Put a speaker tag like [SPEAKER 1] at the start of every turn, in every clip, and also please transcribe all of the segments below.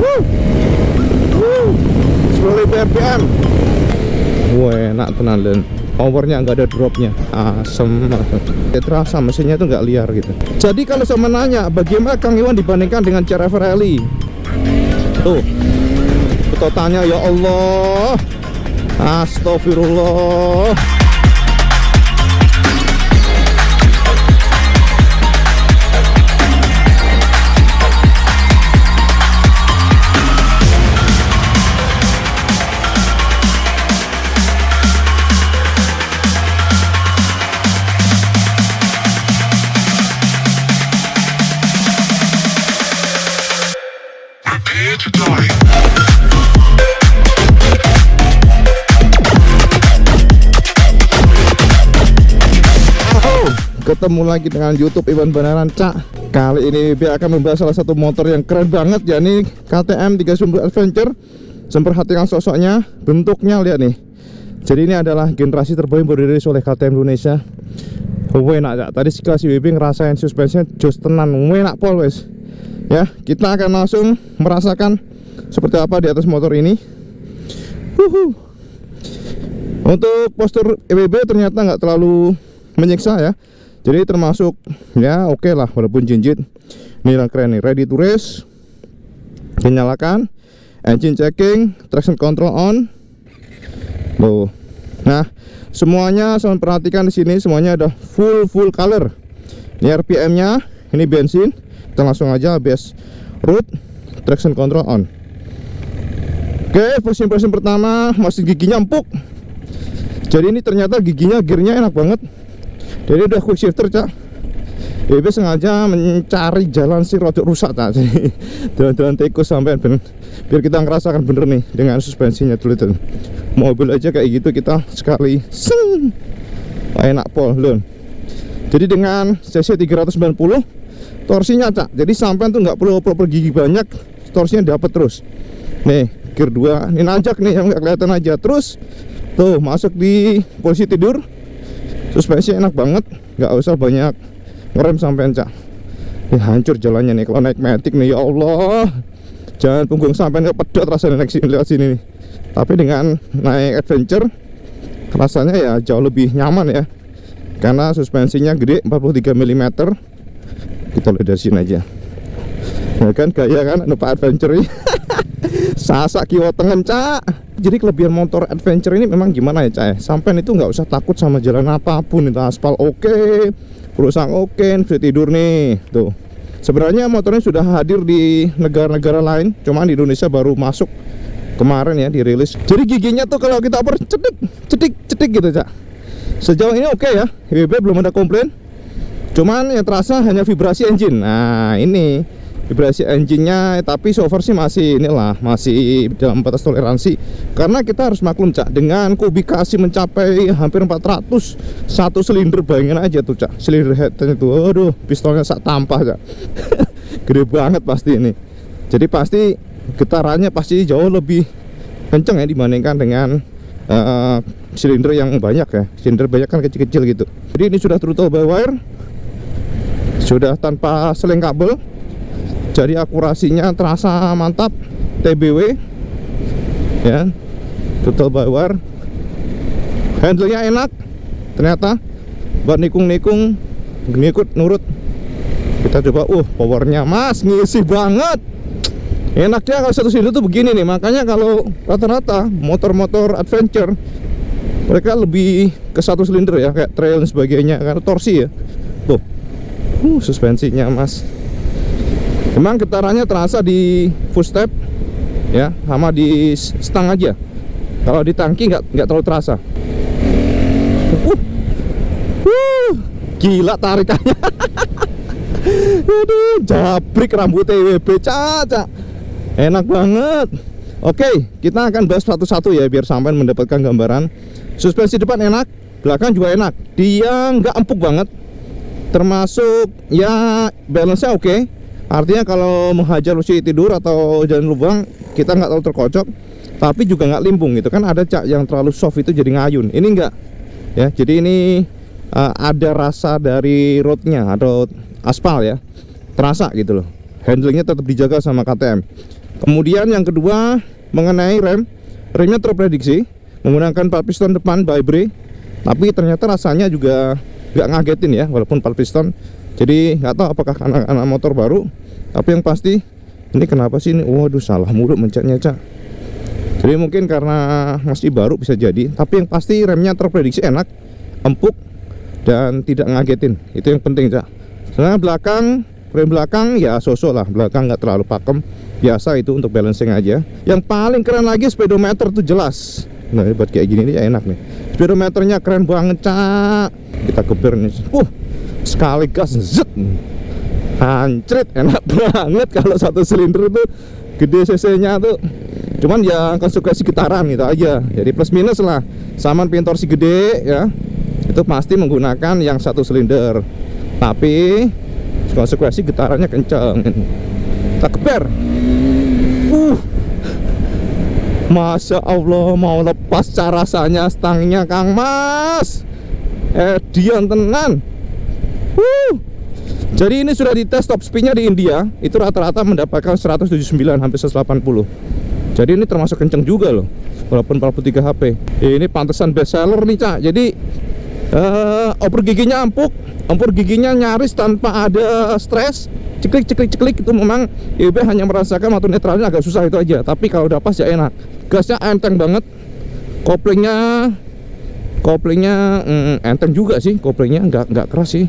[SPEAKER 1] 10.000 rpm. Wah, enak tenan dan powernya nggak ada dropnya, asem. Terasa mesinnya tuh nggak liar gitu. Jadi kalau saya menanya bagaimana Kang Iwan dibandingkan dengan CR-V Rally, tuh totalnya ya Allah, astagfirullah. Ketemu lagi dengan YouTube Iwan Benaran, Cak. Kali ini dia akan membahas salah satu motor yang keren banget, yakni KTM 3 sumber Adventure. Memperhatikan sosoknya, bentuknya, lihat nih. Jadi ini adalah generasi terbaru yang dirilis oleh KTM Indonesia. Enak, Cak. Tadi si kelas WB ngerasain suspensinya jos tenan, enak pol wes. Ya, kita akan langsung merasakan seperti apa di atas motor ini. Untuk postur EWB ternyata nggak terlalu menyiksa ya. Jadi termasuk ya oke lah, walaupun jinjit. Ini yang keren nih, ready to race. Dinyalakan, engine checking, traction control on. Tuh. Nah, semuanya saya perhatikan di sini semuanya ada full color. Ini RPM-nya, ini bensin. Kita langsung aja ABS root, traction control on. Oke, first impression pertama, masih giginya empuk. Jadi ini ternyata giginya, gearnya enak banget. Jadi udah quick shifter, Cak. BB sengaja mencari jalan si rodok rusak, Cak. Jadi jalan-jalan tikus sampai biar kita ngerasakan bener nih dengan suspensinya dulu tuh. Mobil aja kayak gitu kita sekali seng. Enak pol, lho. Jadi dengan cc 390 torsinya, Cak. Jadi sampai tuh nggak perlu oper gigi banyak, torsinya dapat terus. Nih, gear 2, ini nanjak nih yang nggak kelihatan aja. Terus tuh masuk di posisi tidur. Suspensi enak banget, nggak usah banyak ngerem sampai, Cak. Ini hancur jalannya nih kalau naik Matic nih, ya Allah. Jangan punggung sampai ngepedot rasanya naik sini, lewat sini nih. Tapi dengan naik Adventure rasanya ya jauh lebih nyaman ya. Karena suspensinya gede, 43 mm. Kita lihat dari sini aja. Ya kan, gaya kan Pak Adventure ini. Sasak kiwa tengen, Cak. Jadi kelebihan motor Adventure ini memang gimana ya, Cak? Sampai itu nggak usah takut sama jalan apapun, itu aspal oke, perusahaan oke, bisa tidur nih. Tuh. Sebenarnya motornya sudah hadir di negara-negara lain, cuman di Indonesia baru masuk kemarin ya, dirilis. Jadi giginya tuh kalau kita oper cedik gitu, Cak. Sejauh ini oke ya, WB belum ada komplain. Cuman yang terasa hanya vibrasi engine. Nah, ini vibrasi engine-nya, tapi so far sih masih inilah, masih dalam batas toleransi. Karena kita harus maklum, Cak, dengan kubikasi mencapai hampir 400 satu silinder, bayangin aja tuh, Cak, silinder headnya itu, aduh, pistolnya sak tampah, Cak. Gede banget pasti ini. Jadi pasti getarannya pasti jauh lebih kenceng ya dibandingkan dengan silinder yang banyak ya. Silinder banyak kan kecil-kecil gitu. Jadi ini sudah throttle by wire, sudah tanpa seling kabel. Jadi akurasinya terasa mantap, TBW ya, throttle by wire. Handle-nya enak ternyata, buat nikung-nikung ngikut nurut. Kita coba, powernya mas ngisi banget. Enaknya kalau satu silinder tuh begini nih. Makanya kalau rata-rata motor-motor Adventure mereka lebih ke satu silinder ya, kayak trail dan sebagainya, karena torsi ya. Tuh, suspensinya mas. Memang getarannya terasa di full step ya, sama di stang aja. Kalau di tangki nggak terlalu terasa. Gila tarikannya. Aduh, jabrik rambut TWB, Caca. Enak banget. Oke, kita akan bahas satu-satu ya, biar sampai mendapatkan gambaran. Suspensi depan enak, belakang juga enak. Dia nggak empuk banget. Termasuk ya balance-nya oke. Artinya kalau menghajar posisi tidur atau jalan lubang, kita nggak terlalu terkocok, tapi juga nggak limbung gitu kan. Ada, Cak, yang terlalu soft itu jadi ngayun. Ini enggak ya. Jadi ini ada rasa dari roadnya atau aspal ya, terasa gitu loh. Handlingnya tetap dijaga sama KTM. Kemudian yang kedua mengenai remnya terprediksi menggunakan 4 piston depan Vibray, tapi ternyata rasanya juga nggak ngagetin ya, walaupun 4 piston. Jadi nggak tahu apakah anak motor baru, tapi yang pasti ini kenapa sih ini, waduh salah mulu mencetnya Cak. Jadi mungkin karena masih baru bisa jadi, tapi yang pasti remnya terprediksi enak, empuk dan tidak ngagetin, itu yang penting Cak. Soalnya rem belakang ya sosok lah, belakang nggak terlalu pakem, biasa itu untuk balancing aja. Yang paling keren lagi speedometer tuh jelas. Nah buat kayak gini nih enak nih, speedometernya keren banget Cak. Kita geber nih, sekali gas zet, hancrit, enak banget. Kalau 1 silinder itu gede cc nya tuh, cuman ya konsekuensi getaran gitu aja, jadi plus minus lah. Sama pin torsi gede ya, itu pasti menggunakan yang 1 silinder, tapi konsekuensi getarannya kencang. Kita geber, Masya Allah, mau lepas rasanya stangnya Kang Mas. Dian tenan. Jadi ini sudah dites top speednya di India, itu rata-rata mendapatkan 179 hampir 180. Jadi ini termasuk kenceng juga loh, walaupun 43 HP. Ini pantesan best seller nih Cak. Jadi oper giginya empuk, oper giginya nyaris tanpa ada stres. Ceklik itu memang IB hanya merasakan motor netralnya agak susah itu aja, tapi kalau udah pas ya enak. Gasnya enteng banget, koplingnya enteng juga sih, koplingnya nggak keras sih,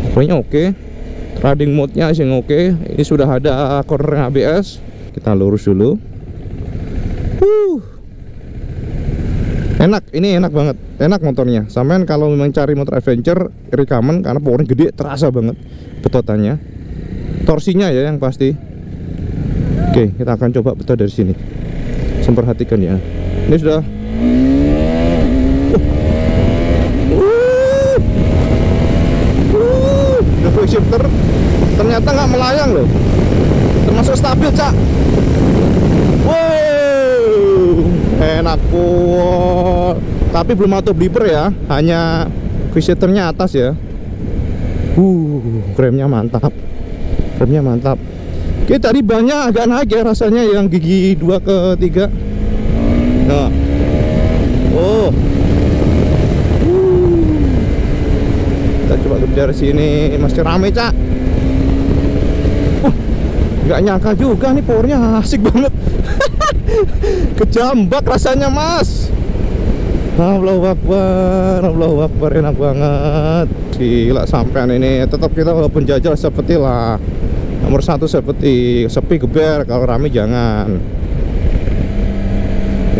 [SPEAKER 1] koplingnya oke. Riding mode-nya sih oke. Ini sudah ada corner ABS. Kita lurus dulu. Enak, ini enak banget, enak motornya. Sampean kalau memang cari motor adventure, recommend karena powernya gede, terasa banget betotannya. Torsinya ya yang pasti. Oke, kita akan coba betot dari sini. Perhatikan ya. Ini sudah quick shifter ternyata nggak melayang loh, termasuk stabil Cak. Wow, enak kok. Tapi belum auto blipper ya, hanya quick shifternya atas ya. Remnya mantap, remnya mantap. Oke, tadi banyak agak naik ya rasanya yang gigi 2 ke 3. Nah. Kita coba dari sini, masih rame Cak. Nggak nyangka juga nih powernya asik banget. Kejambak rasanya Mas. Allahu Akbar, enak banget. Gila sampean ini. Tetap kita walaupun jajal seperti lah. Nomor 1 seperti sepi geber, kalau rame jangan.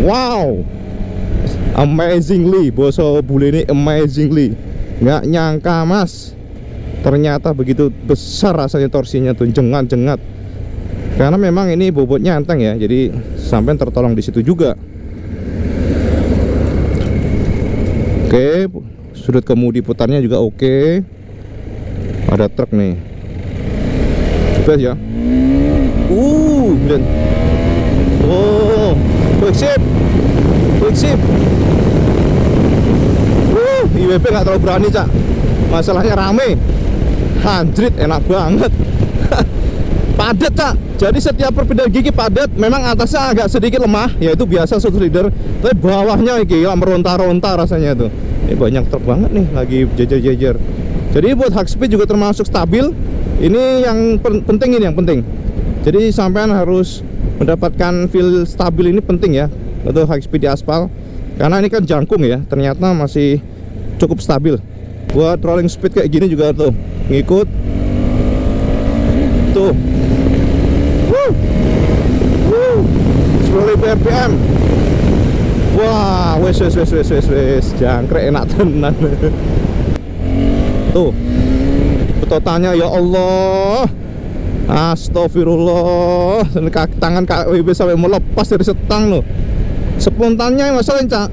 [SPEAKER 1] Wow, amazingly, boso bule ini amazingly. Nggak nyangka Mas, ternyata begitu besar rasanya torsinya tuh, jengat. Karena memang ini bobotnya enteng ya, jadi sampai tertolong di situ juga. Oke, sudut kemudi putarnya juga oke. Ada truk nih. Best ya. Dan quick shift. IWB nggak terlalu berani Cak. Masalahnya rame. Anjrit, enak banget. Padat Cak. Jadi setiap perpindahan gigi padat. Memang atasnya agak sedikit lemah, yaitu biasa 1 silinder. Tapi bawahnya gila meronta-ronta rasanya tuh. Ini banyak truk banget nih, lagi jajar-jajar. Jadi buat high speed juga termasuk stabil. Ini yang penting, ini yang penting. Jadi sampean harus mendapatkan feel stabil, ini penting ya untuk high speed di aspal. Karena ini kan jangkung ya, ternyata masih cukup stabil. Buat rolling speed kayak gini juga tuh ngikut. Tuh. 10.000 rpm. Wah, wes jangkrik enak tenan. Tuh. Betotannya ya Allah. Astagfirullah. Tangan KWB sampai melepas dari setang loh. Spontannya masalah Cak.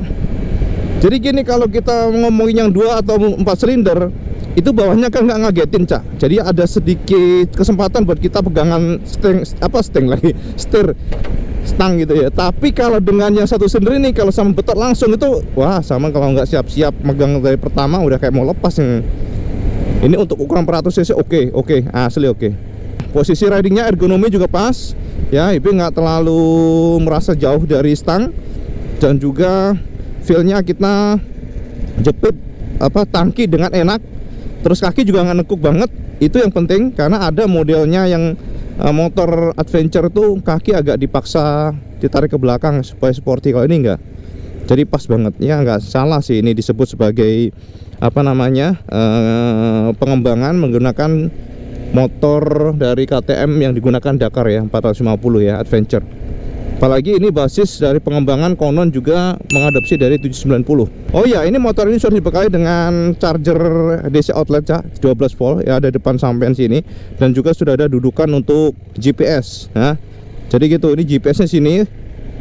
[SPEAKER 1] Jadi gini, kalau kita ngomongin yang 2 atau 4 silinder, itu bawahnya kan nggak ngagetin Cak. Jadi ada sedikit kesempatan buat kita pegangan stang gitu ya. Tapi kalau dengan yang 1 silinder ini, kalau sama betot langsung itu, wah sama kalau nggak siap-siap megang dari pertama udah kayak mau lepas nih. Ini untuk ukuran 400 cc oke, asli oke. Posisi ridingnya, ergonomi juga pas ya, IB nggak terlalu merasa jauh dari stang, dan juga feel-nya kita jepit tangki dengan enak, terus kaki juga nggak nekuk banget. Itu yang penting, karena ada modelnya yang motor adventure tuh kaki agak dipaksa ditarik ke belakang supaya sporty. Kalau ini enggak, jadi pas banget ya, nggak salah sih ini disebut sebagai pengembangan menggunakan motor dari KTM yang digunakan Dakar ya, 450 ya, adventure. Apalagi ini basis dari pengembangan konon juga mengadopsi dari 790. Oh iya, ini motor ini sudah dibekali dengan charger DC outlet 12 volt ya, ada depan sampean sini, dan juga sudah ada dudukan untuk GPS ya. Jadi gitu, ini GPS-nya sini,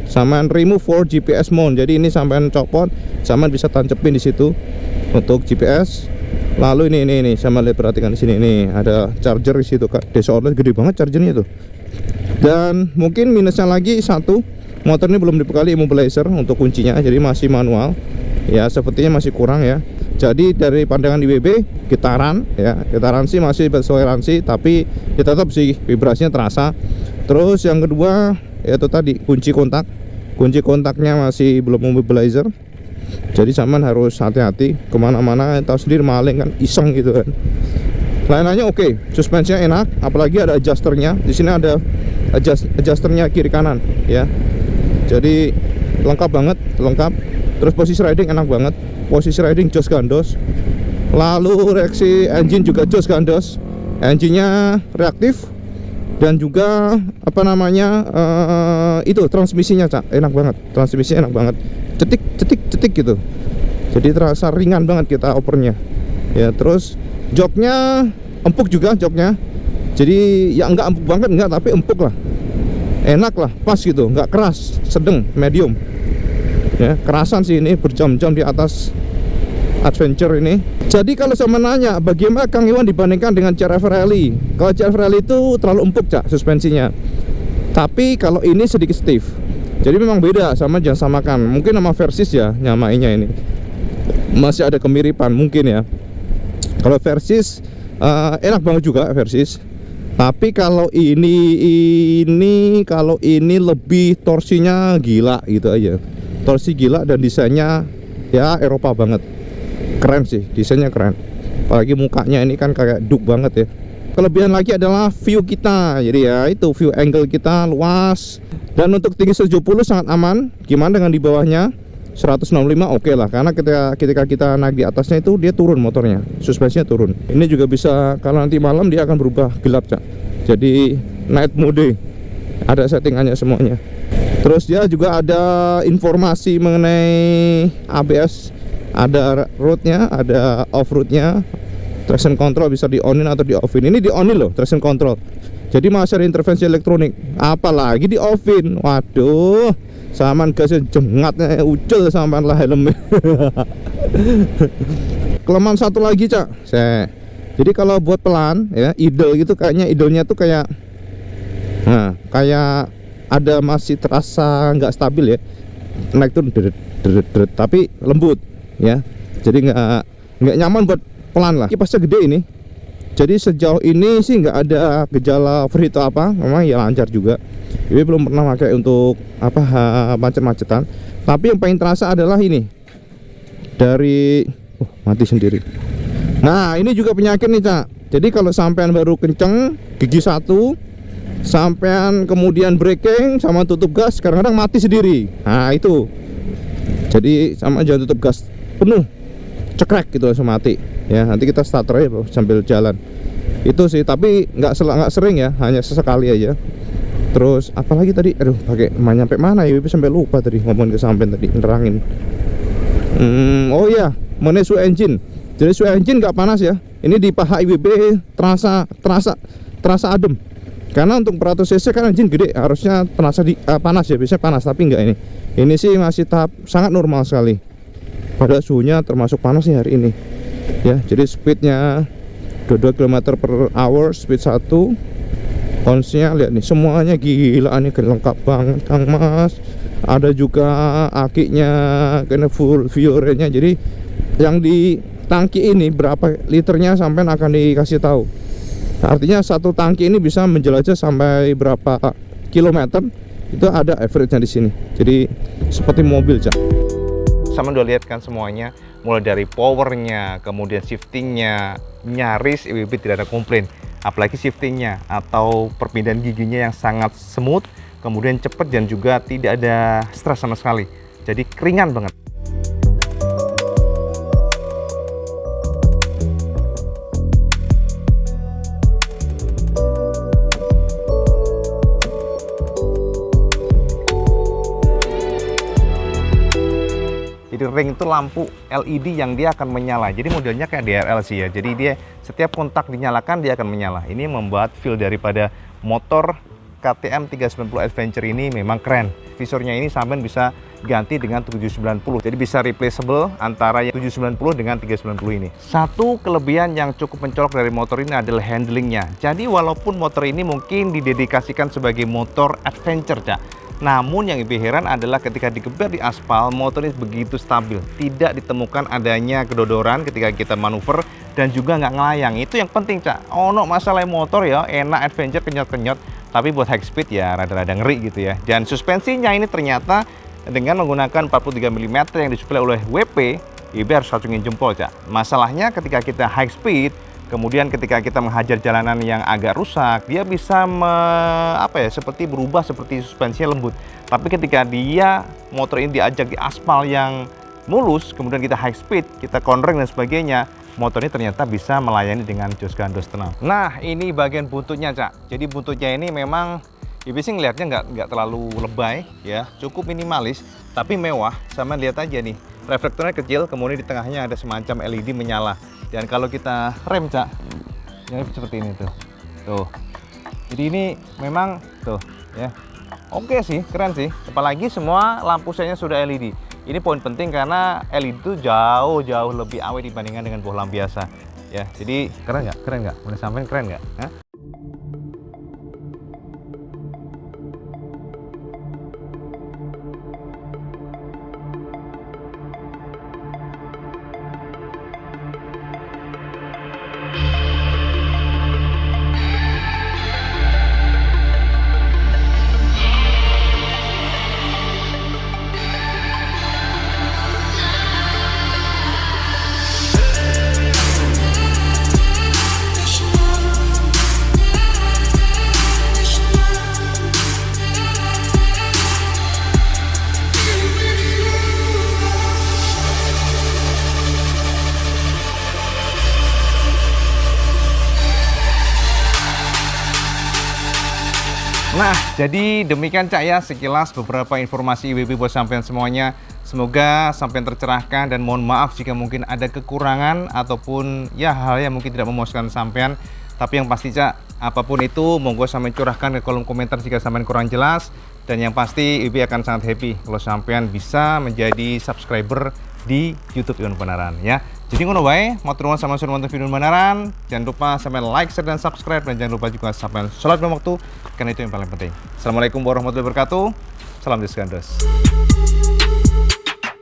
[SPEAKER 1] sampean remove for GPS mount. Jadi ini sampean copot, sampean bisa tancepin di situ untuk GPS. Lalu ini sama lihat, perhatikan di sini nih ada charger di situ Kak. DC outlet gede banget chargernya tuh. Dan mungkin minusnya lagi satu, motor ini belum dibekali immobilizer untuk kuncinya, jadi masih manual ya, sepertinya masih kurang ya. Jadi dari pandangan IWB, getaran sih masih bertoleransi, tapi ya tetap sih vibrasinya terasa. Terus yang kedua yaitu tadi kunci kontaknya masih belum immobilizer, jadi sampean harus hati-hati kemana-mana, tahu sendiri maling kan, iseng gitu kan. Lainannya oke, suspensinya enak, apalagi ada adjusternya. Di sini ada adjusternya kiri kanan ya. Jadi lengkap banget, lengkap. Terus posisi riding enak banget, posisi riding jos gandos. Lalu reaksi engine juga jos gandos. Engine-nya reaktif, dan juga itu transmisinya enak banget, transmisinya enak banget, cetik gitu. Jadi terasa ringan banget kita opernya ya. Terus joknya empuk juga joknya, jadi ya nggak empuk banget nggak, tapi empuk lah, enak lah, pas gitu, nggak keras, sedang, medium ya. Kerasan sih ini berjam-jam di atas adventure ini. Jadi kalau saya menanya bagaimana Kang Iwan dibandingkan dengan CRF Rally, kalau CRF Rally itu terlalu empuk suspensinya, tapi kalau ini sedikit stiff. Jadi memang beda, sama jangan samakan. Mungkin nama Versys ya nyamainnya, ini masih ada kemiripan mungkin ya. Kalau Versys enak banget juga Versys, tapi kalau ini lebih torsinya gila gitu aja, torsi gila, dan desainnya ya Eropa banget, keren sih, desainnya keren. Apalagi mukanya ini kan kayak Duke banget ya. Kelebihan lagi adalah view kita, jadi ya itu view angle kita luas, dan untuk tinggi 70 sangat aman. Gimana dengan di bawahnya? 165 oke lah, karena ketika kita naik di atasnya itu dia turun motornya, suspensinya turun. Ini juga bisa, kalau nanti malam dia akan berubah gelap jadi night mode, ada settingannya semuanya. Terus dia juga ada informasi mengenai ABS, ada roadnya, ada off roadnya, traction control bisa di onin atau di offin. Ini di onin loh, traction control, jadi masih ada intervensi elektronik, apalagi di offin. Waduh, saman gasnya jengatnya ucul, saman lah helmnya. Kelemahan satu lagi jadi kalau buat pelan ya, idle gitu, kayaknya idlenya tuh kayak ada masih terasa nggak stabil ya, naik tuh deret, tapi lembut ya, jadi nggak nyaman buat pelan lah. Kipasnya gede ini, jadi sejauh ini sih nggak ada gejala overheat atau apa, memang ya lancar juga. Ini belum pernah pakai untuk macet-macetan. Tapi yang paling terasa adalah ini dari mati sendiri. Nah ini juga penyakit nih Jadi kalau sampean baru kenceng gigi satu, sampean kemudian braking sama tutup gas, kadang-kadang mati sendiri. Nah itu, jadi sama jangan tutup gas penuh, cekrek gitu langsung mati ya. Nanti kita starter aja sambil jalan. Itu sih, tapi nggak sering ya, hanya sesekali aja. Terus apalagi tadi, pakai nyampe mana ya, sampai lupa tadi ngomong ke sampean tadi, nerangin. Oh iya, mengenai suhu engine. Jadi suhu engine nggak panas ya. Ini di paha IWB terasa adem. Karena untuk 100 cc kan engine gede, harusnya panas ya, biasanya panas, tapi enggak ini. Ini sih masih tahap sangat normal sekali. Padahal suhunya termasuk panas nih hari ini. Ya, jadi speednya 22 km/h, speed 1. Onsnya lihat nih, semuanya gila nih, lengkap banget Kang Mas. Ada juga akinya, kena full Fiore-nya. Jadi yang di tangki ini berapa liternya sampai akan dikasih tahu. Artinya satu tangki ini bisa menjelajah sampai berapa kilometer, itu ada average-nya di sini. Jadi seperti mobil, Cak. Sama udah lihat kan semuanya, mulai dari powernya, kemudian shiftingnya, nyaris IWB tidak ada komplain. Apalagi shiftingnya atau perpindahan giginya yang sangat smooth, kemudian cepat dan juga tidak ada stres sama sekali. Jadi keringan banget. Jadi ring itu lampu LED yang dia akan menyala. Jadi modelnya kayak DRL sih ya. Jadi dia setiap kontak dinyalakan dia akan menyala. Ini membuat feel daripada motor KTM 390 Adventure ini memang keren. Visornya ini sampai bisa ganti dengan 790. Jadi bisa replaceable antara yang 790 dengan 390 ini. Satu kelebihan yang cukup mencolok dari motor ini adalah handlingnya. Jadi walaupun motor ini mungkin didedikasikan sebagai motor adventure, Cak, namun yang lebih heran adalah ketika digeber di aspal, motor ini begitu stabil. Tidak ditemukan adanya kedodoran ketika kita manuver dan juga nggak ngelayang. Itu yang penting, Cak. No masalah motor ya, enak adventure, kenyot-kenyot. Tapi buat high speed ya rada-rada ngeri gitu ya. Dan suspensinya ini ternyata dengan menggunakan 43 mm yang disuplai oleh WP, IWB harus acungin jempol, Cak. Masalahnya ketika kita high speed, kemudian ketika kita menghajar jalanan yang agak rusak, dia bisa seperti berubah seperti suspensinya lembut. Tapi ketika dia motor ini diajak di aspal yang mulus, kemudian kita high speed, kita konreng dan sebagainya, motor ini ternyata bisa melayani dengan jos gandos tenang. Nah, ini bagian buntutnya, Cak. Jadi buntutnya ini memang IWB sih ngelihatnya nggak terlalu lebay ya, cukup minimalis, tapi mewah. Sama lihat aja nih, reflektornya kecil, kemudian di tengahnya ada semacam LED menyala. Dan kalau kita rem, Cak, ini seperti ini tuh. Tuh. Jadi ini memang tuh ya. Oke sih, keren sih. Apalagi semua lampu senya sudah LED. Ini poin penting karena LED itu jauh lebih awet dibandingkan dengan bohlam biasa. Ya, jadi keren nggak? Keren nggak? Boleh sampein keren nggak? Hah? Nah, jadi demikian, Cak, ya sekilas beberapa informasi IWB buat sampean semuanya. Semoga sampean tercerahkan dan mohon maaf jika mungkin ada kekurangan ataupun ya hal yang mungkin tidak memuaskan sampean. Tapi yang pasti, Cak, apapun itu monggo sampean curahkan ke kolom komentar jika sampean kurang jelas. Dan yang pasti IWB akan sangat happy kalau sampean bisa menjadi subscriber di YouTube Iwan Benaran ya. Jadi ngono wae, matur nuwun sama nonton video Benaran. Jangan lupa sampai like, share dan subscribe, dan jangan lupa juga sampai sholat lima waktu karena itu yang paling penting. Assalamualaikum warahmatullahi wabarakatuh. Salam Disgandos.